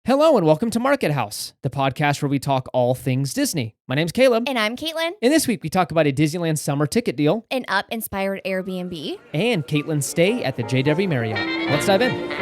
Hello and welcome to Market House, the podcast where we talk all things Disney. My name's Caleb. And I'm Caitlin. And this week we talk about a Disneyland summer ticket deal. An Up-inspired Airbnb. And Caitlin's stay at the JW Marriott. Let's dive in.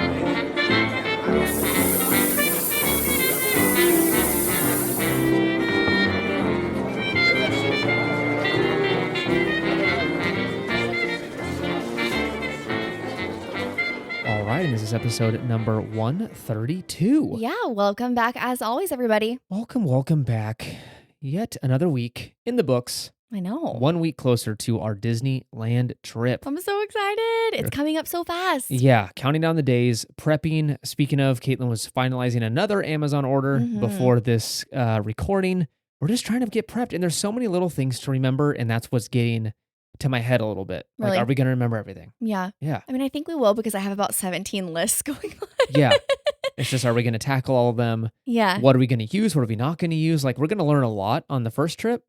All right, and this is episode number 132. Yeah, welcome back as always, everybody. Welcome back. Yet another week in the books. I know. 1 week closer to our Disneyland trip. I'm so excited. It's coming up so fast. Yeah, counting down the days, prepping. Speaking of, Caitlin was finalizing another Amazon order before this recording. We're just trying to get prepped, and there's so many little things to remember, and that's what's getting to my head a little bit. Really? Like, are we going to remember everything? Yeah. Yeah. I mean, I think we will because I have about 17 lists going on. Yeah. It's just, are we going to tackle all of them? Yeah. What are we going to use? What are we not going to use? Like, we're going to learn a lot on the first trip.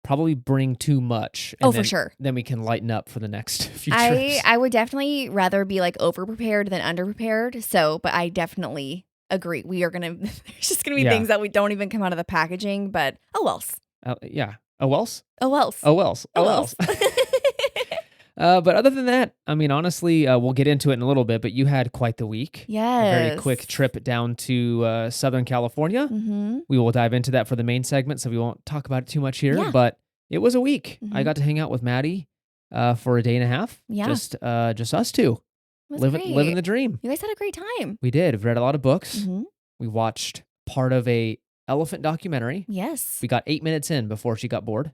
Probably bring too much. And for sure. Then we can lighten up for the next few trips. I would definitely rather be like over-prepared than under-prepared. But I definitely agree. We are going to, there's just going to be things that we don't even come out of the packaging, but oh wells. Yeah. Oh wells? Oh wells. Oh wells. Oh wells. But other than that, I mean, honestly, we'll get into it in a little bit, but you had quite the week. Yes. A very quick trip down to Southern California. We will dive into that for the main segment, so we won't talk about it too much here. Yeah. But it was a week. I got to hang out with Maddie for a day and a half. Yeah. Just us two. It was Living great. the dream. You guys had a great time. We did. We've read a lot of books. We watched part of a elephant documentary. Yes. We got 8 minutes in before she got bored.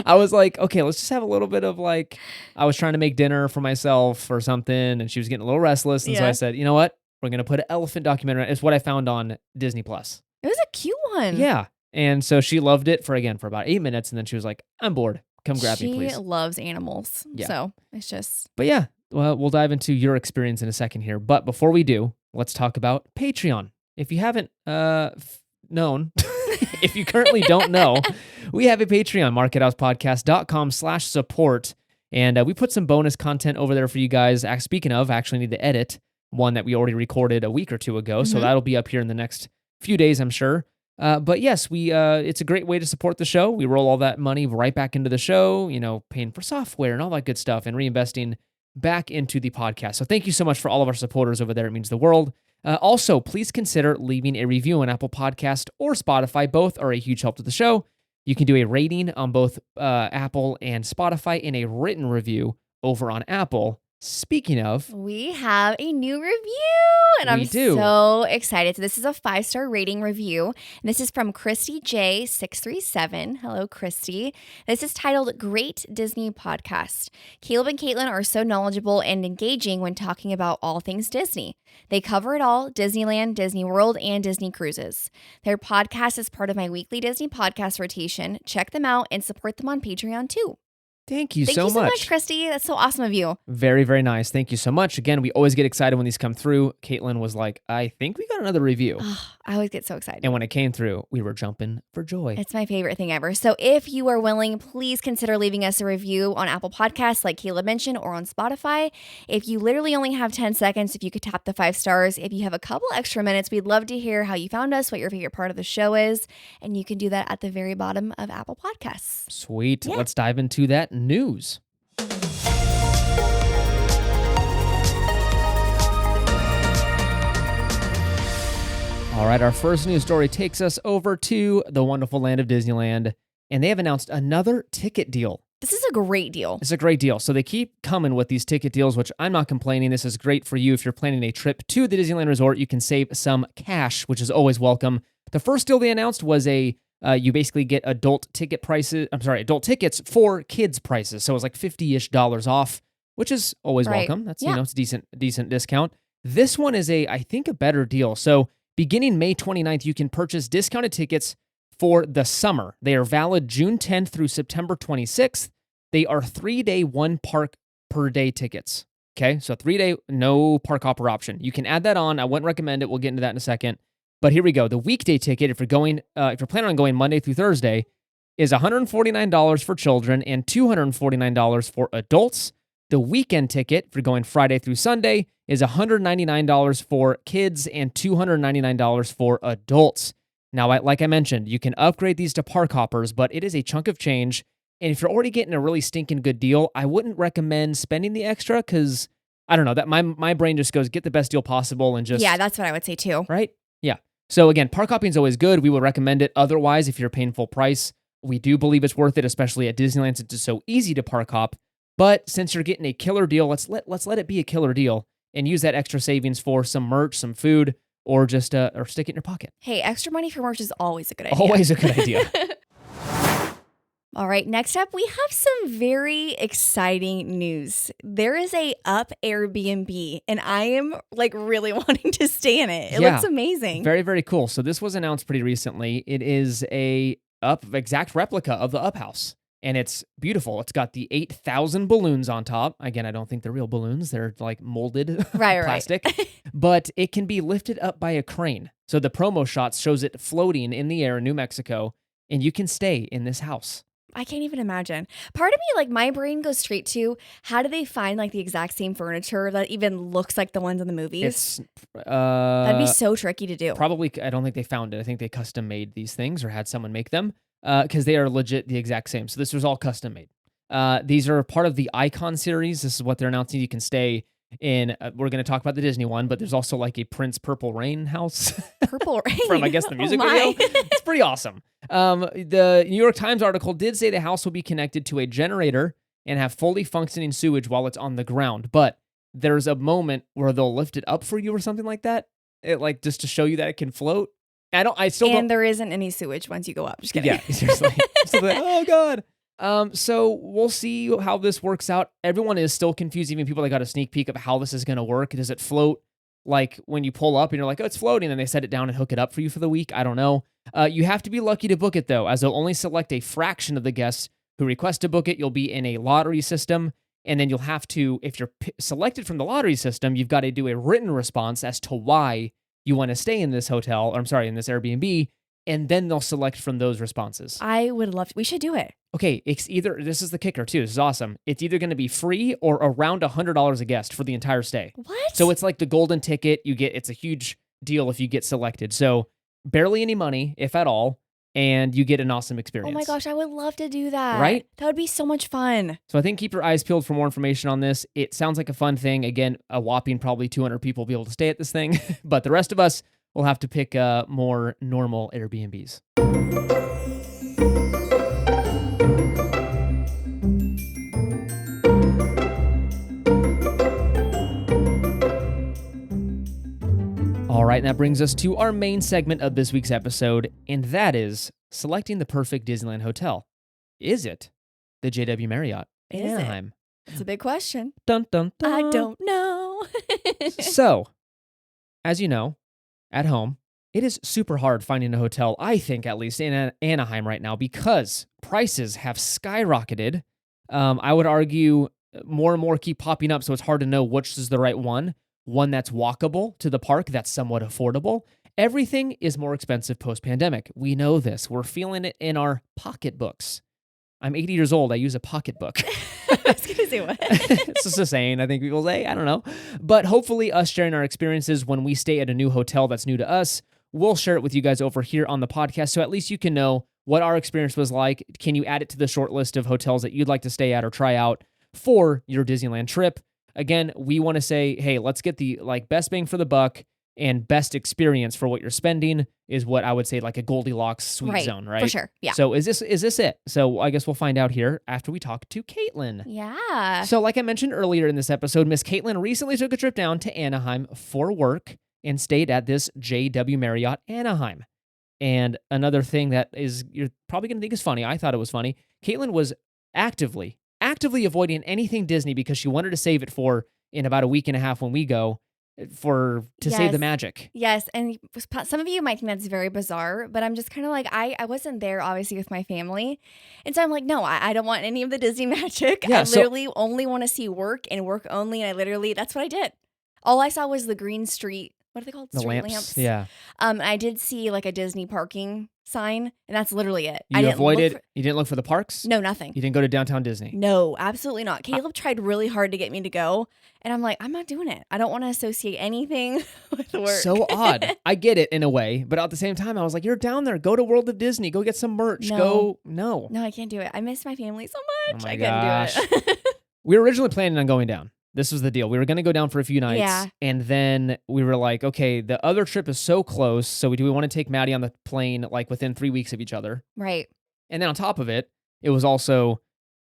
I was like, okay, let's just have a little bit of like, I was trying to make dinner for myself or something, and she was getting a little restless. And so I said, you know what? We're going to put an elephant documentary. It's what I found on Disney Plus. It was a cute one. Yeah. And so she loved it for about 8 minutes. And then she was like, I'm bored. Come grab me, please. She loves animals. Yeah. So it's just. But yeah, well, we'll dive into your experience in a second here. But before we do, let's talk about Patreon. If you haven't known, if you currently don't know, we have a Patreon, markethousepodcast.com/support. And we put some bonus content over there for you guys. Speaking of, I actually need to edit one that we already recorded a week or two ago. So that'll be up here in the next few days, I'm sure. But yes, it's a great way to support the show. We roll all that money right back into the show, paying for software and all that good stuff and reinvesting back into the podcast. So thank you so much for all of our supporters over there. It means the world. Also, please consider leaving a review on Apple Podcast or Spotify. Both are a huge help to the show. You can do a rating on both Apple and Spotify and a written review over on Apple. Speaking of, we have a new review, and I'm so excited. So this is a 5-star rating review, and this is from Christy J637. Hello, Christy. This is titled Great Disney Podcast. Caleb and Caitlin are so knowledgeable and engaging when talking about all things Disney. They cover it all: Disneyland, Disney World, and Disney Cruises. Their podcast is part of my weekly Disney podcast rotation. Check them out and support them on Patreon too. Thank you so much. Thank you so much, Christy. That's so awesome of you. Very, very nice. Thank you so much. Again, we always get excited when these come through. Caitlin was like, I think we got another review. I always get so excited. And when it came through, we were jumping for joy. It's my favorite thing ever. So if you are willing, please consider leaving us a review on Apple Podcasts, like Caleb mentioned, or on Spotify. If you literally only have 10 seconds, if you could tap the 5 stars. If you have a couple extra minutes, we'd love to hear how you found us, what your favorite part of the show is. And you can do that at the very bottom of Apple Podcasts. Sweet. Yeah. Let's dive into that news. All right, our first news story takes us over to the wonderful land of Disneyland, and they have announced another ticket deal. This is a great deal. It's a great deal. So they keep coming with these ticket deals, which I'm not complaining. This is great for you. If you're planning a trip to the Disneyland Resort, you can save some cash, which is always welcome. The first deal they announced was you basically get adult tickets for kids prices. So it was like $50-ish off, which is always welcome. That's, it's a decent discount. This one is I think a better deal. So beginning May 29th, you can purchase discounted tickets for the summer. They are valid June 10th through September 26th. They are 3-day, 1 park per day tickets. Okay, so 3-day, no park hopper option. You can add that on. I wouldn't recommend it. We'll get into that in a second. But here we go. The weekday ticket, if you're planning on going Monday through Thursday, is $149 for children and $249 for adults. The weekend ticket, if you're going Friday through Sunday, is $199 for kids and $299 for adults. Now, like I mentioned, you can upgrade these to park hoppers, but it is a chunk of change. And if you're already getting a really stinking good deal, I wouldn't recommend spending the extra because, I don't know, that my brain just goes, get the best deal possible and just... Yeah, that's what I would say too. Right? Yeah. So again, park hopping is always good. We would recommend it. Otherwise, if you're paying full price, we do believe it's worth it, especially at Disneyland since it's so easy to park hop. But since you're getting a killer deal, let's let it be a killer deal and use that extra savings for some merch, some food, or just or stick it in your pocket. Hey, extra money for merch is always a good idea. Always a good idea. All right, next up, we have some very exciting news. There is a Up Airbnb, and I am like really wanting to stay in it. It looks amazing. Very, very cool. So this was announced pretty recently. It is a exact replica of the Up House, and it's beautiful. It's got the 8,000 balloons on top. Again, I don't think they're real balloons. They're like molded plastic, but it can be lifted up by a crane. So the promo shot shows it floating in the air in New Mexico, and you can stay in this house. I can't even imagine. Part of me, like my brain goes straight to how do they find like the exact same furniture that even looks like the ones in the movies? That'd be so tricky to do. Probably, I don't think they found it. I think they custom made these things or had someone make them because they are legit the exact same. So this was all custom made. These are part of the Icon series. This is what they're announcing. You can stay in. We're going to talk about the Disney one, but there's also like a Prince Purple Rain house. Purple Rain? From, I guess, the music video. It's pretty awesome. The New York Times article did say the house will be connected to a generator and have fully functioning sewage while it's on the ground. But there's a moment where they'll lift it up for you or something like that. It like just to show you that it can float. And there isn't any sewage once you go up. Just kidding. Yeah, seriously. So oh God. So we'll see how this works out. Everyone is still confused. Even people that got a sneak peek of how this is going to work. Does it float like when you pull up and you're like, oh, it's floating, and they set it down and hook it up for you for the week? I don't know. You have to be lucky to book it though, as they'll only select a fraction of the guests who request to book it. You'll be in a lottery system, and then you'll have to, if you're selected from the lottery system, you've got to do a written response as to why you want to stay in this hotel, or I'm sorry, in this Airbnb, and then they'll select from those responses. I would love to. We should do it. Okay, it's either, this is the kicker too, this is awesome. It's either going to be free or around $100 a guest for the entire stay. What? So it's like the golden ticket. It's a huge deal if you get selected. So barely any money, if at all, and you get an awesome experience. Oh my gosh, I would love to do that. Right? That would be so much fun. So I think keep your eyes peeled for more information on this. It sounds like a fun thing. Again, a whopping probably 200 people will be able to stay at this thing, but the rest of us will have to pick more normal Airbnbs. All right, and that brings us to our main segment of this week's episode, and that is selecting the perfect Disneyland hotel. Is it the JW Marriott in Anaheim? It's a big question. Dun, dun, dun. I don't know. So, as you know, at home, it is super hard finding a hotel, I think at least, in Anaheim right now because prices have skyrocketed. I would argue more and more keep popping up, so it's hard to know which is the right one. One that's walkable to the park, that's somewhat affordable. Everything is more expensive post-pandemic. We know this. We're feeling it in our pocketbooks. I'm 80 years old. I use a pocketbook. I was going to say what? It's just a saying, I think people say. I don't know. But hopefully us sharing our experiences when we stay at a new hotel that's new to us, we'll share it with you guys over here on the podcast. So at least you can know what our experience was like. Can you add it to the short list of hotels that you'd like to stay at or try out for your Disneyland trip? Again, we want to say, hey, let's get the best bang for the buck and best experience for what you're spending is what I would say like a Goldilocks sweet zone, right? For sure. Yeah. So is this it? So I guess we'll find out here after we talk to Caitlin. Yeah. So like I mentioned earlier in this episode, Miss Caitlin recently took a trip down to Anaheim for work and stayed at this JW Marriott Anaheim. And another thing that is you're probably going to think is funny, I thought it was funny, Caitlin was actively avoiding anything Disney because she wanted to save it for in about a week and a half when we go to save the magic. Yes, and some of you might think that's very bizarre, but I'm just kind of like, I wasn't there obviously with my family, and so I'm like, no, I don't want any of the Disney magic. Yeah, I literally only want to see work and work only, and that's what I did. All I saw was the Green Street what are they called? The Street lamps. Yeah. I did see like a Disney parking sign, and that's literally it. You didn't look for the parks? No, nothing. You didn't go to downtown Disney? No, absolutely not. Caleb tried really hard to get me to go, and I'm like, I'm not doing it. I don't want to associate anything with work. So odd. I get it in a way, but at the same time, I was like, you're down there. Go to World of Disney. Go get some merch. No, I can't do it. I miss my family so much. Oh my I gosh. couldn't do it. We were originally planning on going down. This was the deal. We were going to go down for a few nights, and then we were like, okay, the other trip is so close, so do we want to take Maddie on the plane like within 3 weeks of each other? Right. And then on top of it, it was also,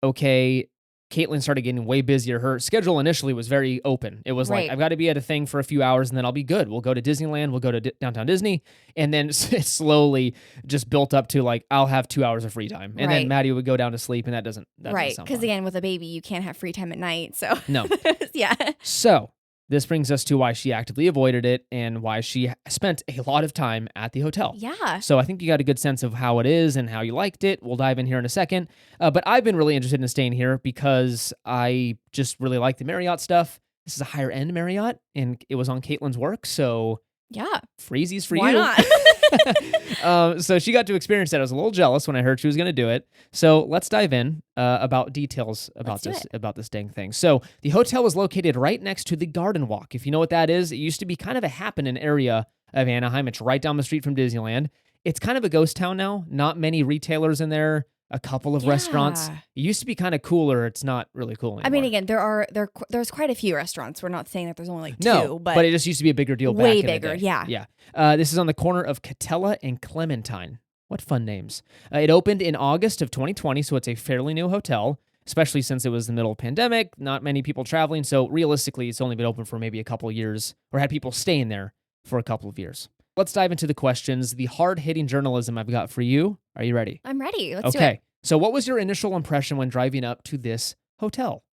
okay, Caitlin started getting way busier. Her schedule initially was very open. It was like, I've got to be at a thing for a few hours and then I'll be good. We'll go to Disneyland. We'll go to downtown Disney. And then it slowly just built up to like, I'll have 2 hours of free time. And then Maddie would go down to sleep, and that doesn't right. Because again, with a baby, you can't have free time at night. So no. Yeah. So this brings us to why she actively avoided it and why she spent a lot of time at the hotel. Yeah. So I think you got a good sense of how it is and how you liked it. We'll dive in here in a second. But I've been really interested in staying here because I just really like the Marriott stuff. This is a higher end Marriott, and it was on Caitlin's work. So yeah, freezies for why you. not? So she got to experience that. I was a little jealous when I heard she was going to do it. So let's dive in about details about this dang thing. So the hotel is located right next to the Garden Walk. If you know what that is, it used to be kind of a happening area of Anaheim. It's right down the street from Disneyland. It's kind of a ghost town now. Not many retailers in there. A couple of restaurants. It used to be kind of cooler. It's not really cool anymore. I mean, again, there's quite a few restaurants. We're not saying that there's only like two, but it just used to be a bigger deal. Way back in bigger, the day. Yeah. This is on the corner of Catella and Clementine. What fun names! It opened in August of 2020, so it's a fairly new hotel. Especially since it was the middle of the pandemic, not many people traveling. So realistically, it's only been open for maybe a couple of years, or had people staying there for a couple of years. Let's dive into the questions. The hard-hitting journalism I've got for you. Are you ready? I'm ready. Let's do it. So what was your initial impression when driving up to this hotel?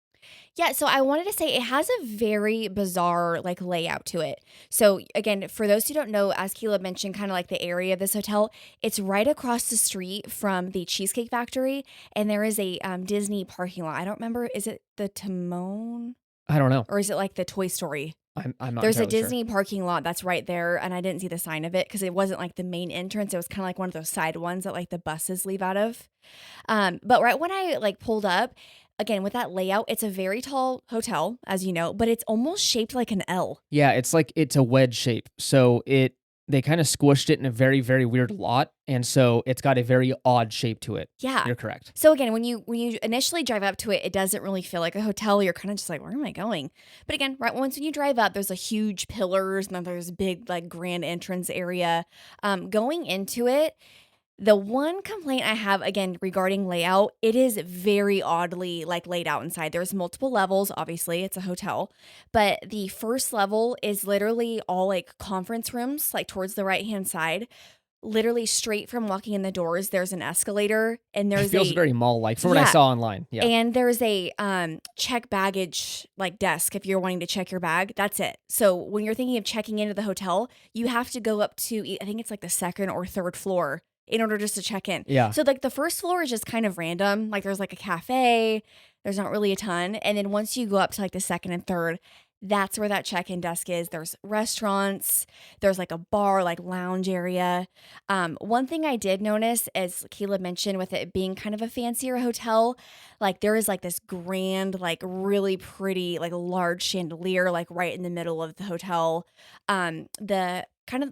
Yeah, so I wanted to say it has a very bizarre like layout to it. So again, for those who don't know, as Caleb mentioned, kind of like the area of this hotel, it's right across the street from the Cheesecake Factory, and there is a Disney parking lot. I don't remember, is it the Timon? I don't know. Or is it like the Toy Story? I'm not There's a entirely Disney parking lot that's right there, and I didn't see the sign of it because it wasn't like the main entrance. It was kind of like one of those side ones that like the buses leave out of. But right when I like pulled up, again with that layout, it's a very tall hotel, as you know, but it's almost shaped like an L. Yeah, it's a wedge shape. So they kind of squished it in a very, very weird lot. And so it's got a very odd shape to it. Yeah. You're correct. So again, when you initially drive up to it, it doesn't really feel like a hotel. You're kind of just like, where am I going? But again, right once when you drive up, there's a huge pillars and then there's a big like grand entrance area. Going into it, the one complaint I have, again, regarding layout, it is very oddly like laid out inside. There's multiple levels, obviously, it's a hotel, but the first level is literally all like conference rooms, like towards the right-hand side. Literally straight from walking in the doors, there's an escalator, and there's it feels very mall-like from what I saw online. Yeah. And there's a check baggage like desk if you're wanting to check your bag. That's it. So when you're thinking of checking into the hotel, you have to go up to, I think it's like the second or third floor in order just to check in. Yeah. So like the first floor is just kind of random. Like there's like a cafe. There's not really a ton. And then once you go up to like the second and third, that's where that check-in desk is. There's restaurants. There's like a bar, like lounge area. One thing I did notice, as Caleb mentioned, with it being kind of a fancier hotel, like there is like this grand, like really pretty, like large chandelier, like right in the middle of the hotel. A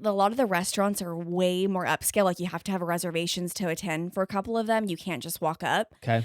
lot of the restaurants are way more upscale. Like you have to have reservations to attend for a couple of them. You can't just walk up. Okay.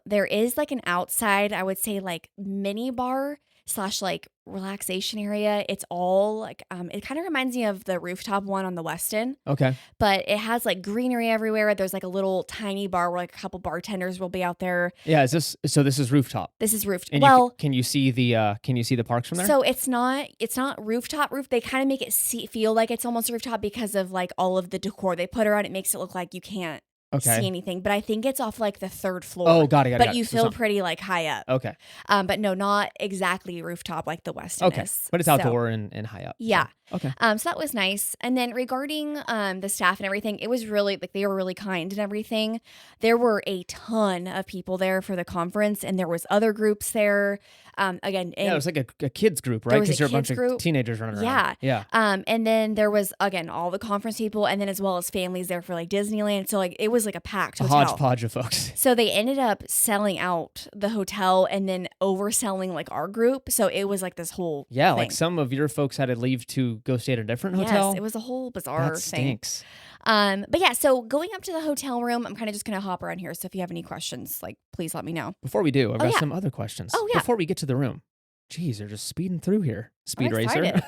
There is like an outside, I would say like mini bar / like relaxation area. It's all like, it kind of reminds me of the rooftop one on the Westin. Okay. But it has like greenery everywhere. There's like a little tiny bar where like a couple bartenders will be out there. Yeah. This is rooftop? This is rooftop. And well, can you see the parks from there? So it's not rooftop. They kind of make it feel like it's almost rooftop because of like all of the decor they put around. It makes it look like you can't see anything, but I think it's off like the third floor. Oh, got it. But you feel pretty like high up. Okay. But no, not exactly rooftop like the Westin is. But it's outdoor and high up. Yeah. So. Okay. So that was nice. And then regarding the staff and everything, it was really like they were really kind and everything. There were a ton of people there for the conference, and there was other groups there. Again, Yeah, it and was like a kids group, right? there was a Because you're a bunch kids group. of teenagers running Yeah. around. Yeah. And then there was again all the conference people, and then as well as families there for like Disneyland. So like it was like a packed A hotel. hodgepodge of folks. So they ended up selling out the hotel and then overselling like our group. So it was like this whole Yeah, thing. like some of your folks had to leave to go stay at a different hotel. Yes, it was a whole bizarre That thing. stinks. But yeah, so going up to the hotel room, I'm kind of just gonna hop around here. So if you have any questions, like please let me know. Before we do, I've got yeah. some other questions. Oh, yeah. Before we get to the room. Jeez, they're just speeding through here. Speed I'm racer. excited.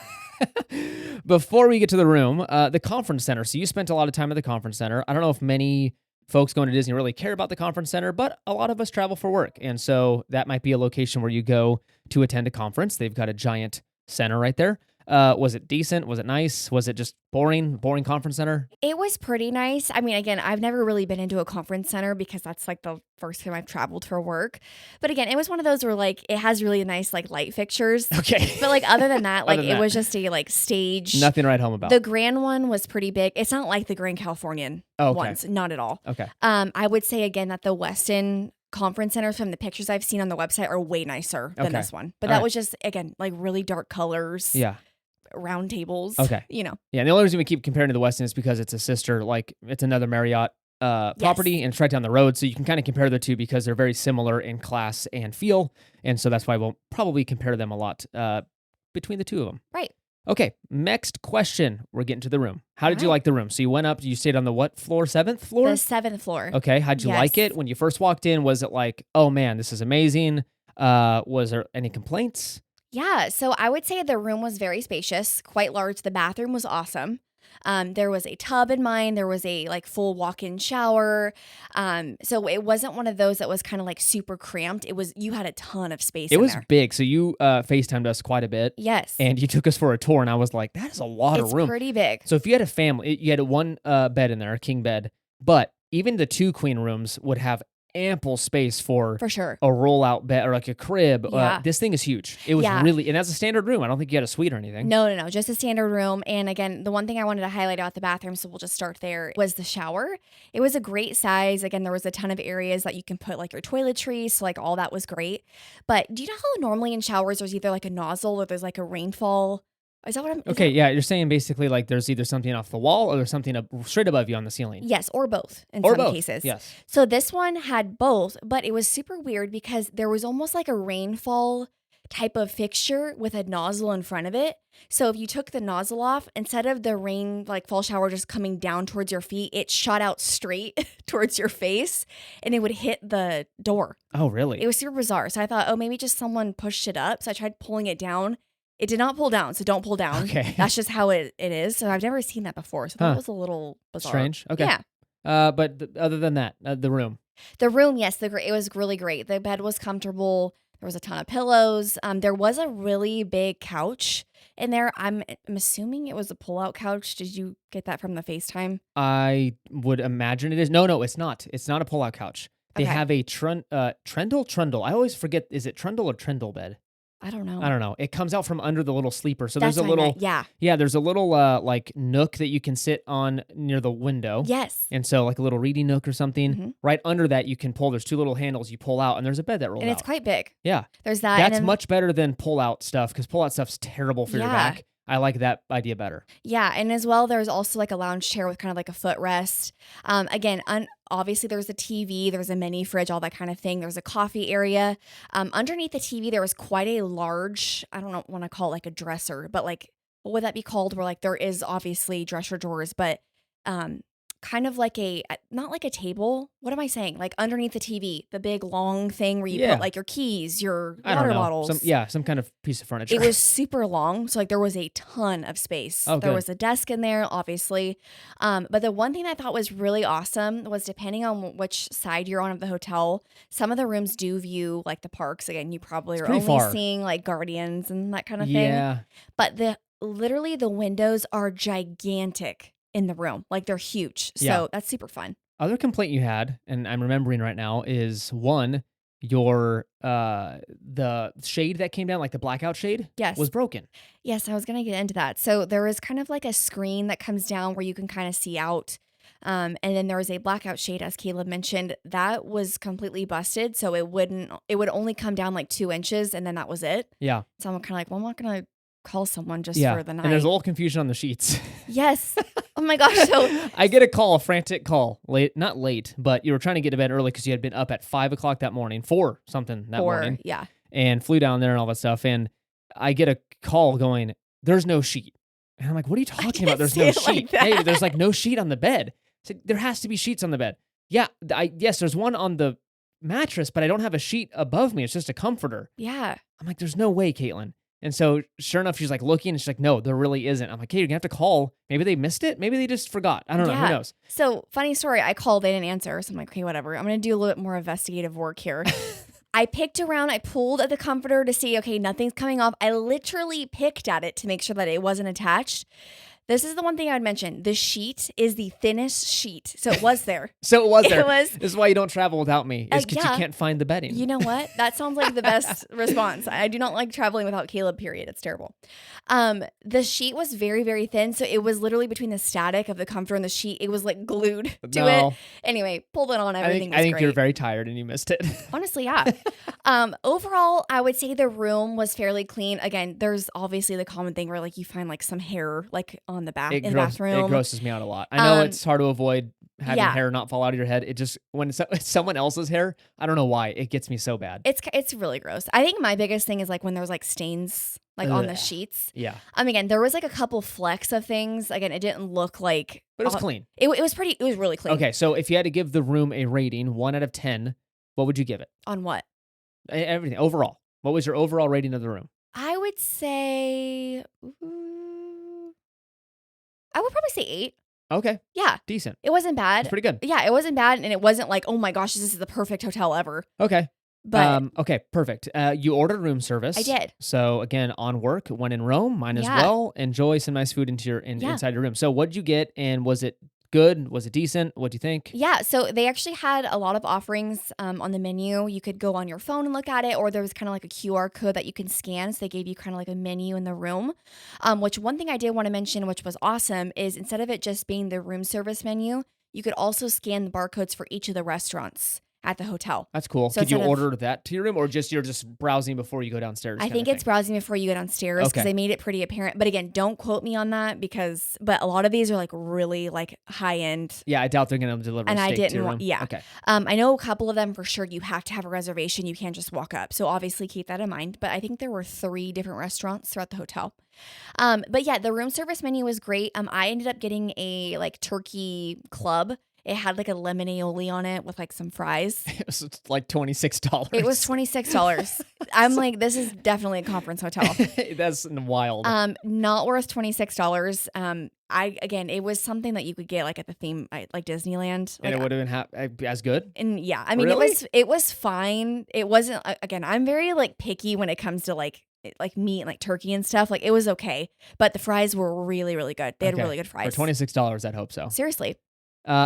Before we get to the room, the conference center. So you spent a lot of time at the conference center. I don't know if many folks going to Disney really care about the conference center, but a lot of us travel for work. And so that might be a location where you go to attend a conference. They've got a giant center right there. Was it decent? Was it nice? Was it just boring? Boring conference center? It was pretty nice. I mean, again, I've never really been into a conference center because that's like the first time I've traveled for work. But again, it was one of those where like it has really nice like light fixtures. Okay. But like other than that, like Other than it that. was just a like stage. Nothing to write home about. The grand one was pretty big. It's not like the Grand Californian ones, not at all. Okay. I would say again that the Westin conference centers from the pictures I've seen on the website are way nicer than this one. But that was just again like really dark colors. Yeah. Round tables. Okay. You know. Yeah, and the only reason we keep comparing to the Westin is because it's a sister, like it's another Marriott property, and it's right down the road. So you can kind of compare the two because they're very similar in class and feel. And so that's why we'll probably compare them a lot between the two of them. Right. Okay, next question. We're getting to the room. How did you All right. like the room? So you went up, you stayed on the what floor? 7th floor? The 7th floor. Okay, how'd you like Yes. it? When you first walked in, was it like, oh man, this is amazing? Was there any complaints? Yeah, so I would say the room was very spacious, quite large. The bathroom was awesome. There was a tub in mine. There was a like full walk-in shower. So it wasn't one of those that was kind of like super cramped. You had a ton of space. It was there. big. So you FaceTimed us quite a bit. Yes. And you took us for a tour, and I was like, that is a lot It's of room. pretty big. So if you had a family, you had one bed in there, a king bed, but even the 2 queen rooms would have ample space for sure. a rollout bed or like a crib. Yeah. This thing is huge. It was really, and that's a standard room. I don't think you had a suite or anything. No, just a standard room. And again, the one thing I wanted to highlight about the bathroom, so we'll just start there, was the shower. It was a great size. Again, there was a ton of areas that you can put like your toiletries, so like all that was great. But do you know how normally in showers there's either like a nozzle or there's like a rainfall? Is that what I'm... Okay, yeah, you're saying basically like there's either something off the wall or there's something up straight above you on the ceiling. Yes, or both in Or some both, cases. yes. So this one had both, but it was super weird because there was almost like a rainfall type of fixture with a nozzle in front of it. So if you took the nozzle off, instead of the rain like fall shower just coming down towards your feet, it shot out straight towards your face and it would hit the door. Oh, really? It was super bizarre. So I thought, oh, maybe just someone pushed it up. So I tried pulling it down. It did not pull down, so don't pull down. Okay. That's just how it is. So I've never seen that before. So that was a little bizarre. Strange. Okay. Yeah. But other than that, the room. The room, yes, it was really great. The bed was comfortable. There was a ton of pillows. There was a really big couch in there. I'm assuming it was a pull-out couch. Did you get that from the FaceTime? I would imagine it is. No, it's not. It's not a pull-out couch. They Okay. have a trundle. I always forget. Is it trundle or trundle bed? I don't know. I don't know. It comes out from under the little sleeper. So That's there's a what I little, meant. Yeah. there's a little like nook that you can sit on near the window. Yes. And so like a little reading nook or something. Mhm. Right under that you can pull. There's 2 little handles you pull out, and there's a bed that rolls And out. it's quite big. Yeah. There's that. That's and then, much better than pull-out stuff because pull-out stuff's terrible for your Yeah. back. I like that idea better. Yeah, and as well, there's also like a lounge chair with kind of like a footrest. Again, obviously there's a TV, there's a mini fridge, all that kind of thing. There's a coffee area. Underneath the TV, there was quite a large, I don't want to call it like a dresser, but like, what would that be called? Where like there is obviously dresser drawers, but kind of like not like a table. What am I saying? Like underneath the TV, the big long thing where you Yeah. put like your keys, your I don't water know. bottles. Some kind of piece of furniture. It was super long, so like there was a ton of space. Oh, there good. was a desk in there, obviously. But the one thing I thought was really awesome was depending on which side you're on of the hotel, some of the rooms do view like the parks. Again, you probably are pretty only far. seeing like Guardians and that kind of thing. Yeah. But literally the windows are gigantic in the room. Like they're huge. So Yeah. that's super fun. Other complaint you had, and I'm remembering right now, is one, the shade that came down, like the blackout shade, Yes. was broken. Yes, I was going to get into that. So there is kind of like a screen that comes down where you can kind of see out. And then there was a blackout shade, as Caleb mentioned, that was completely busted. So it would only come down like 2 inches and then that was it. Yeah. So I'm kind of like, well, I'm not going to call someone just Yeah. for the night. And there's a little confusion on the sheets. Yes. Oh my gosh. So I get a frantic call, not late, but you were trying to get to bed early because you had been up at 5 o'clock that morning, 4 something that morning. Yeah. And flew down there and all that stuff. And I get a call going, there's no sheet. And I'm like, what are you talking about? There's no sheet. Hey, there's like no sheet on the bed. I said, there has to be sheets on the bed. Yeah, yes, there's one on the mattress, but I don't have a sheet above me. It's just a comforter. Yeah. I'm like, there's no way, Caitlin. And so sure enough, she's like looking and she's like, no, there really isn't. I'm like, hey, you're going to have to call. Maybe they missed it. Maybe they just forgot. I don't know. Who knows? So funny story. I called. They didn't answer. So I'm like, okay, whatever. I'm going to do a little bit more investigative work here. I picked around. I pulled at the comforter to see, okay, nothing's coming off. I literally picked at it to make sure that it wasn't attached. This is the one thing I would mention. The sheet is the thinnest sheet. So it was there. This is why you don't travel without me. Is because you can't find the bedding. You know what? That sounds like the best response. I do not like traveling without Caleb, period. It's terrible. The sheet was very, very thin. So it was literally between the static of the comforter and the sheet. It was like glued to it. Anyway, pulled it on. Everything was great. I think you're very tired and you missed it. Honestly, yeah. Overall, I would say the room was fairly clean. Again, there's obviously the common thing where like you find like some hair like on the in the bathroom. It grosses me out a lot. I know it's hard to avoid having hair not fall out of your head. It just, when it's someone else's hair, I don't know why, it gets me so bad. It's really gross. I think my biggest thing is like when there's like stains like on the sheets. Yeah. Again, there was like a couple flecks of things. Again, it didn't look like, but it was clean. It was really clean. Okay, so if you had to give the room a rating, 1 out of 10, what would you give it? On what? Everything overall. What was your overall rating of the room? I would say. I would probably say 8. Okay. Yeah. Decent. It wasn't bad. It's pretty good. Yeah, it wasn't bad. And it wasn't like, oh my gosh, this is the perfect hotel ever. Okay. But okay, perfect. You ordered room service. I did. So again, on work, when in Rome, mine as well. Enjoy some nice food inside your room. So what did you get? And was it good? Was it decent? What do you think? Yeah, so they actually had a lot of offerings on the menu. You could go on your phone and look at it, or there was kind of like a QR code that you can scan. So they gave you kind of like a menu in the room, which one thing I did want to mention, which was awesome, is instead of it just being the room service menu, you could also scan the barcodes for each of the restaurants at the hotel. That's cool. So could you order that to your room, or you're just browsing before you go downstairs? I think it's browsing before you go downstairs because they made it pretty apparent. But again, don't quote me on that but a lot of these are like really like high end. Yeah, I doubt they're going to deliver. And a steak to your room. Yeah. Okay. I know a couple of them for sure. You have to have a reservation. You can't just walk up. So obviously keep that in mind. But I think there were 3 different restaurants throughout the hotel. But yeah, the room service menu was great. I ended up getting a like turkey club. It had like a lemon aioli on it with like some fries. It was like $26. It was $26. I'm like, this is definitely a conference hotel. That's wild. Not worth $26. Again, it was something that you could get like at the theme, like Disneyland. And it would have been as good? And yeah, I mean, really? it was fine. It wasn't, again, I'm very like picky when it comes to like meat and like turkey and stuff. Like it was okay. But the fries were really, really good. They had really good fries. For $26, I'd hope so. Seriously.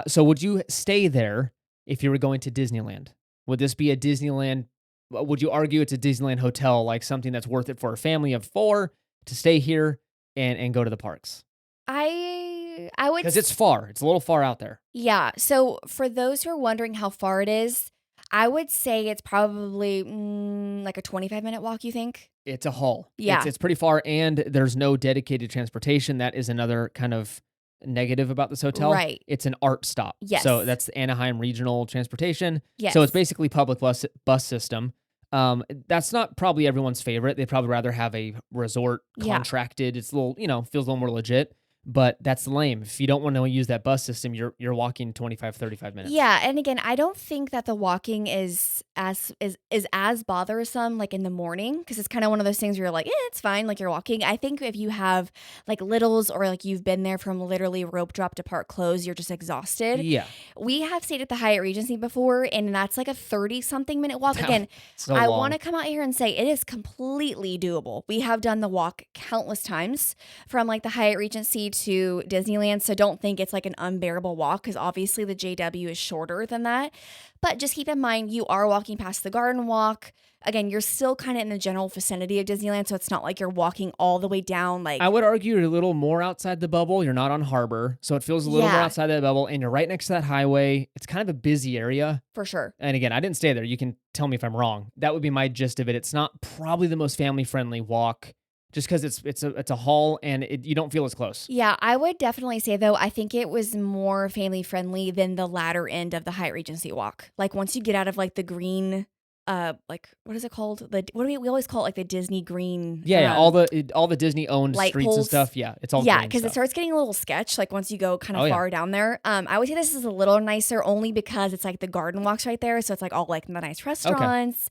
So would you stay there if you were going to Disneyland? Would this be a Disneyland? Would you argue it's a Disneyland hotel, like something that's worth it for a family of 4 to stay here and go to the parks? I would, because it's far. It's a little far out there. Yeah. So for those who are wondering how far it is, I would say it's probably like a 25-minute walk, you think? It's a haul. Yeah. It's pretty far, and there's no dedicated transportation. That is another kind of negative about this hotel. Right. It's an ART stop. Yes. So that's the Anaheim Regional Transportation. Yes. So it's basically public bus system. That's not probably everyone's favorite. They'd probably rather have a resort contracted. It's a little, feels a little more legit. But that's lame. If you don't want to use that bus system, you're walking 25, 35 minutes. Yeah, and again, I don't think that the walking is as bothersome like in the morning, because it's kind of one of those things where you're like, it's fine, like you're walking. I think if you have like littles, or like you've been there from literally rope drop to park close, you're just exhausted. Yeah. We have stayed at the Hyatt Regency before, and that's like a 30-something minute walk. Again, so I want to come out here and say it is completely doable. We have done the walk countless times from like the Hyatt Regency to Disneyland, so don't think it's like an unbearable walk because obviously the JW is shorter than that. But just keep in mind, you are walking past the garden walk. Again, you're still kind of in the general vicinity of Disneyland, so it's not like you're walking all the way down. Like I would argue you're a little more outside the bubble. You're not on Harbor, so it feels a little more outside that bubble, and you're right next to that highway. It's kind of a busy area. For sure. And again, I didn't stay there. You can tell me if I'm wrong. That would be my gist of it. It's not probably the most family-friendly walk just because it's a haul and you don't feel as close. Yeah, I would definitely say, though, I think it was more family-friendly than the latter end of the Hyatt Regency walk. Like, once you get out of, like, the green... like what is it called? What do we always call it? Like the Disney green. Yeah, all the Disney owned streets poles. And stuff. Yeah, it's all because it starts getting a little sketch. Like once you go kind of far down there. I would say this is a little nicer only because it's like the garden walks right there, so it's like all like the nice restaurants.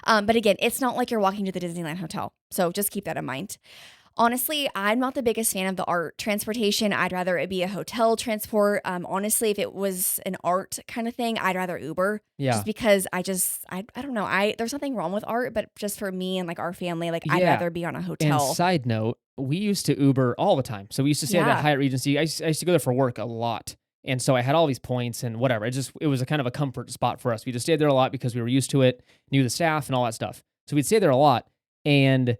Okay. But again, it's not like you're walking to the Disneyland hotel, so just keep that in mind. Honestly, I'm not the biggest fan of the art transportation. I'd rather it be a hotel transport. Honestly, if it was an art kind of thing, I'd rather Uber. Yeah. Just because I don't know. There's nothing wrong with art, but just for me and like our family, like I'd rather be on a hotel. And side note, we used to Uber all the time. So we used to stay at the Hyatt Regency. I used to go there for work a lot. And so I had all these points and whatever. It was a kind of a comfort spot for us. We just stayed there a lot because we were used to it, knew the staff and all that stuff. So we'd stay there a lot. And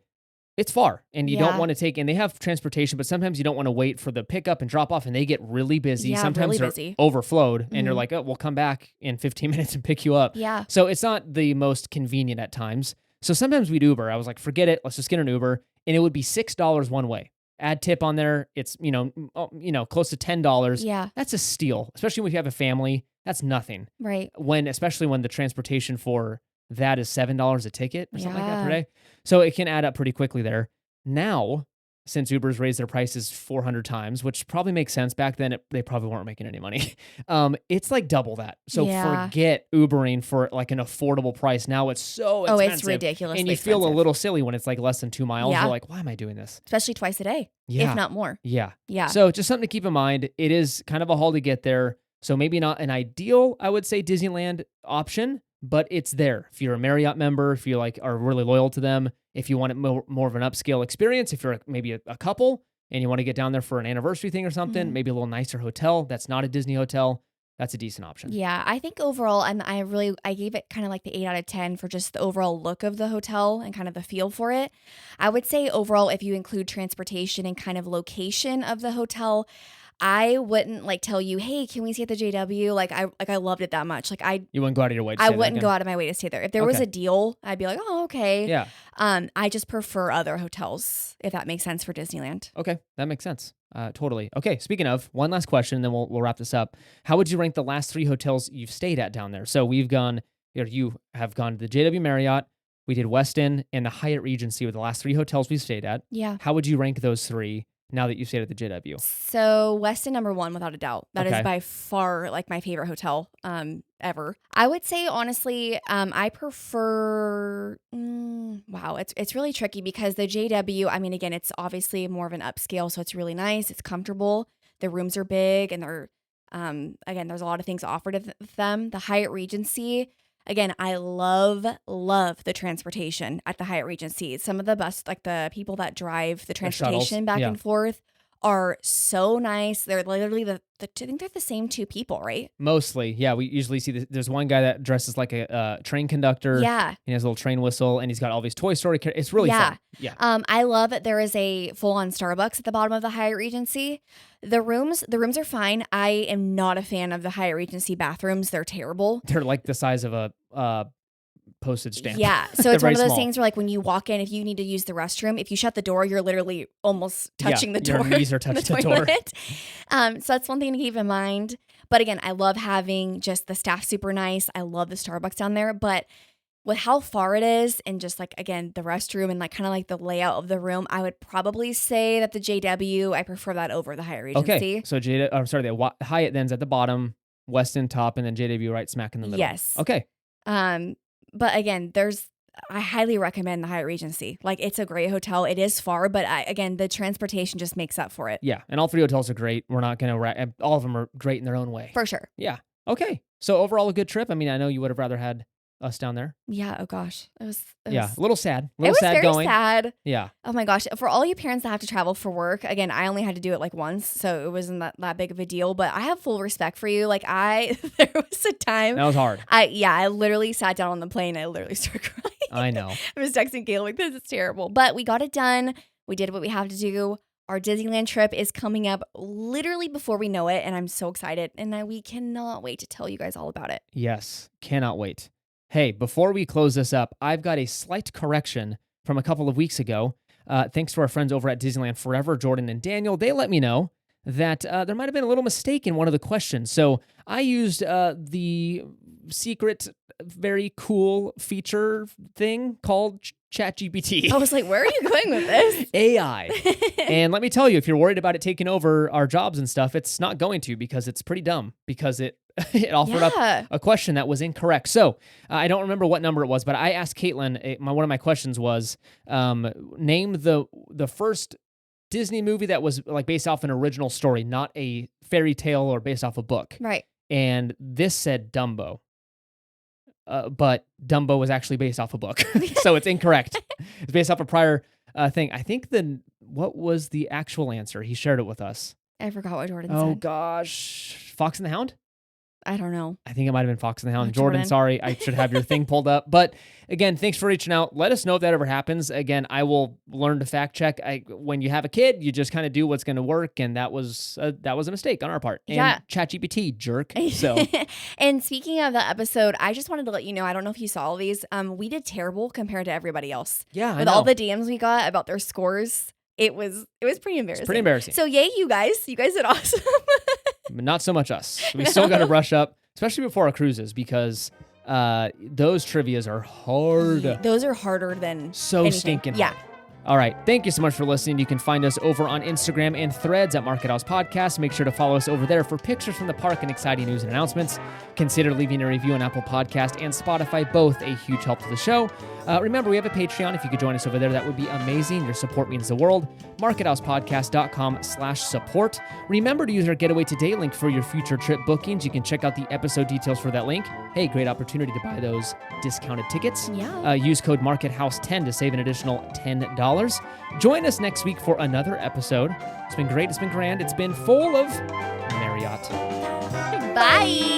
it's far and you don't want to take, and they have transportation, but sometimes you don't want to wait for the pickup and drop off and they get really busy. Sometimes they're overflowed and you're like, oh, we'll come back in 15 minutes and pick you up. Yeah. So it's not the most convenient at times. So sometimes we'd Uber. I was like, forget it. Let's just get an Uber. And it would be $6 one way. Add tip on there. It's, close to $10. Yeah. That's a steal, especially when you have a family. That's nothing. Right. Especially when the transportation for that is $7 a ticket or something like that per day. So it can add up pretty quickly there. Now, since Uber's raised their prices 400 times, which probably makes sense. Back then, they probably weren't making any money. It's like double that. So forget Ubering for like an affordable price. Now it's so expensive. Oh, it's ridiculous. And you feel a little silly when it's like less than 2 miles. You're like, why am I doing this? Especially twice a day, if not more. Yeah. Yeah. So just something to keep in mind. It is kind of a haul to get there. So maybe not an ideal, I would say, Disneyland option, but it's there. If you're a Marriott member, if you are really loyal to them, if you want it more of an upscale experience, if you're maybe a couple and you want to get down there for an anniversary thing or something, maybe a little nicer hotel that's not a Disney hotel, that's a decent option. Yeah, I think overall, I gave it kind of like the 8 out of 10 for just the overall look of the hotel and kind of the feel for it. I would say overall, if you include transportation and kind of location of the hotel, I wouldn't tell you, hey, can we stay at the JW? I loved it that much. You wouldn't go out of your way to stay there. I wouldn't go out of my way to stay there. If there was a deal, I'd be like, oh, okay. Yeah. I just prefer other hotels, if that makes sense for Disneyland. Okay, that makes sense. Totally. Okay, speaking of, one last question, and then we'll wrap this up. How would you rank the last 3 hotels you've stayed at down there? So you have gone to the JW Marriott, we did Westin, and the Hyatt Regency were the last 3 hotels we've stayed at. Yeah. How would you rank those 3? Now that you stayed at the JW? So Westin number 1, without a doubt. That is by far my favorite hotel ever. I would say honestly, I prefer. It's really tricky because the JW. I mean, again, it's obviously more of an upscale, so it's really nice. It's comfortable. The rooms are big, and they're again, there's a lot of things offered of them. The Hyatt Regency. Again, I love the transportation at the Hyatt Regency. Some of the the people that drive the transportation back and forth are so nice. They're literally I think they're the same 2 people, right? Mostly, yeah. We usually see there's one guy that dresses like a train conductor. Yeah. He has a little train whistle, and he's got all these Toy Story characters. It's really fun. Yeah. I love that there is a full-on Starbucks at the bottom of the Hyatt Regency. The rooms are fine. I am not a fan of the Hyatt Regency bathrooms. They're terrible. They're like the size of a postage stamp. Yeah. So it's one of those things where when you walk in, if you need to use the restroom, if you shut the door, you're literally almost touching the door. Your knees are touching the door. So that's one thing to keep in mind. But again, I love having just the staff super nice. I love the Starbucks down there. But with how far it is and just again, the restroom and kind of the layout of the room, I would probably say that the JW, I prefer that over the Hyatt Regency. Okay. So the Hyatt then's at the bottom, Westin top, and then JW right smack in the middle. Yes. Okay. But again, I highly recommend the Hyatt Regency. It's a great hotel. It is far, but again, the transportation just makes up for it. Yeah, and all 3 hotels are great. We're not going to all of them are great in their own way. For sure. Yeah. Okay. So overall, a good trip. I mean, I know you would have rather had us down there. Yeah. Oh gosh. It was A little sad. A it little was sad very going. sad. Yeah. Oh my gosh. For all you parents that have to travel for work, again, I only had to do it like once, so it wasn't that big of a deal. But I have full respect for you. Like there was a time That was hard. I literally sat down on the plane. I literally started crying. I know. I was texting Caleb like, this is terrible. But we got it done. We did what we have to do. Our Disneyland trip is coming up literally before we know it, and I'm so excited. And we cannot wait to tell you guys all about it. Yes, cannot wait. Hey, before we close this up, I've got a slight correction from a couple of weeks ago. Thanks to our friends over at Disneyland Forever, Jordan and Daniel. They let me know that there might have been a little mistake in one of the questions. So I used the secret, very cool feature thing called ChatGPT. I was like, where are you going with this? AI. And let me tell you, if you're worried about it taking over our jobs and stuff, it's not going to, because it's pretty dumb, because it offered up a question that was incorrect. So I don't remember what number it was, but I asked Caitlin, one of my questions was, name the first Disney movie that was like based off an original story, not a fairy tale or based off a book. Right. And this said Dumbo. But Dumbo was actually based off a book. So it's incorrect. It's based off a prior thing. I think what was the actual answer? He shared it with us. I forgot what Jordan said. Oh gosh. Fox and the Hound? I don't know. I think it might have been Fox and the Hound. Oh, Jordan, sorry. I should have your thing pulled up. But again, thanks for reaching out. Let us know if that ever happens. Again, I will learn to fact check. When you have a kid, you just kind of do what's going to work. And that was a mistake on our part. And ChatGPT, jerk. So. And speaking of the episode, I just wanted to let you know, I don't know if you saw all these. We did terrible compared to everybody else. Yeah, With all the DMs we got about their scores, it was pretty embarrassing. It's pretty embarrassing. So yay, you guys. You guys did awesome. But not so much us. We still got to brush up, especially before our cruises, because those trivias are hard. Those are harder than so anything. Stinking hard. Yeah. All right. Thank you so much for listening. You can find us over on Instagram and Threads at Market House Podcast. Make sure to follow us over there for pictures from the park and exciting news and announcements. Consider leaving a review on Apple Podcast and Spotify, both a huge help to the show. Remember, we have a Patreon. If you could join us over there, that would be amazing. Your support means the world. MarketHousePodcast.com/support. Remember to use our Getaway Today link for your future trip bookings. You can check out the episode details for that link. Hey, great opportunity to buy those discounted tickets. Yeah. Use code MarketHouse10 to save an additional $10. Join us next week for another episode. It's been great. It's been grand. It's been full of Marriott. Bye.